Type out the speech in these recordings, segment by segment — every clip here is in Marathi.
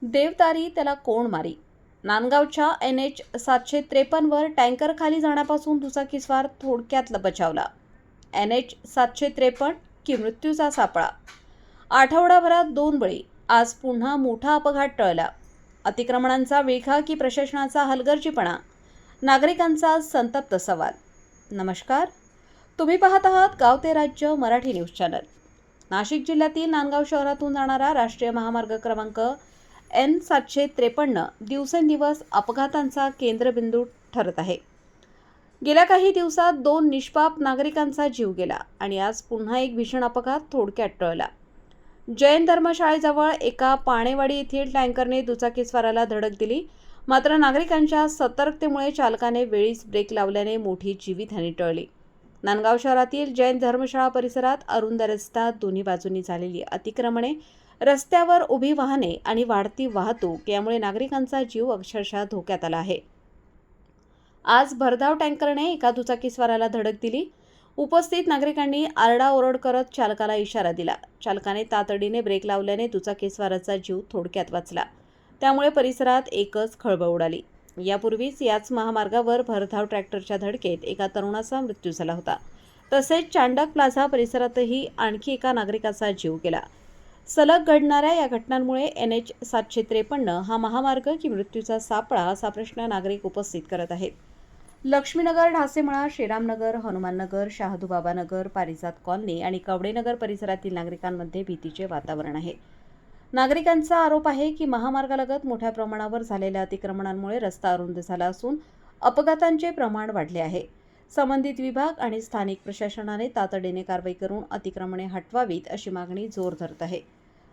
देवतारी त्याला कोण मारी. नांदगावच्या NH 753 वर टँकर खाली जाण्यापासून दुचाकीस्वार थोडक्यात बचावला. NH 753 की मृत्यूचा सापळा. आठवडाभरात 2 बळी. आज पुन्हा मोठा अपघात टळला. अतिक्रमणांचा विळखा की प्रशासनाचा हलगर्जीपणा. नागरिकांचा संतप्त सवाल. नमस्कार, तुम्ही पाहत आहात गाव ते राज्य मराठी न्यूज चॅनल. नाशिक जिल्ह्यातील नांदगाव शहरातून जाणारा राष्ट्रीय महामार्ग क्रमांक N 753 दिवसेंदिवस अपघातांचा केंद्रबिंदू ठरत आहे. गेल्या काही दिवसात 2 निष्पाप नागरिकांचा जीव गेला आणि आज पुन्हा एक भीषण अपघात थोडक्यात टळला. जैन धर्मशाळेजवळ एका पाणेवाडी येथील टँकरने दुचाकीस्वाराला धडक दिली. मात्र नागरिकांच्या सतर्कतेमुळे चालकाने वेळीच ब्रेक लावल्याने मोठी जीवितहानी टळली. नांदगाव शहरातील जैन धर्मशाळा परिसरात अरुंद रस्ता, दोन्ही बाजूंनी झालेली अतिक्रमणे, रस्त्यावर उभी वाहने आणि वाढती वाहतूक यामुळे नागरिकांचा जीव अक्षरशः धोक्यात आला आहे. आज भरधाव टँकरने एका दुचाकीस्वाराला धडक दिली. उपस्थित नागरिकांनी आरडाओरड करत चालकाला इशारा दिला. चालकाने तातडीने ब्रेक लावल्याने दुचाकीस्वाराचा जीव थोडक्यात वाचला. त्यामुळे परिसरात एकच खळबळ उडाली. यापूर्वीच याच महामार्गावर भरधाव ट्रॅक्टरच्या धडकेत एका तरुणाचा मृत्यू झाला होता. तसेच चांडक प्लाझा परिसरातही आणखी एका नागरिकाचा जीव गेला. सलग घडणाऱ्या या घटनांमुळे NH 753 हा महामार्ग की मृत्यूचा सापळा असा प्रश्न नागरिक उपस्थित करत आहेत. लक्ष्मीनगर, ढासेमळा, श्रीरामनगर, हनुमाननगर, शहादूबाबानगर, पारिजात कॉलनी आणि कवडेनगर परिसरातील नागरिकांमध्ये भीतीचे वातावरण आहे. नागरिकांचा आरोप आहे की महामार्गालगत मोठ्या प्रमाणावर झालेल्या अतिक्रमणांमुळे रस्ता अरुंद झाला असून अपघातांचे प्रमाण वाढले आहे. संबंधित विभाग आणि स्थानिक प्रशासनाने तातडीने कारवाई करून अतिक्रमणे हटवावीत अशी मागणी जोर धरत आहे.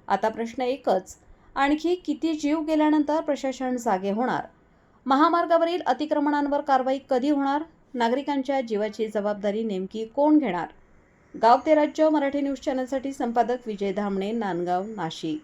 आता प्रश्न एकच, आणखी किती जीव गेल्यानंतर प्रशासन जागे होणार? महामार्गावरील अतिक्रमणांवर कारवाई कधी होणार? नागरिकांच्या जीवाची जबाबदारी नेमकी कोण घेणार? गाव ते राज्य मराठी न्यूज चॅनलसाठी संपादक विजय धामणे, नांदगाव, नाशिक.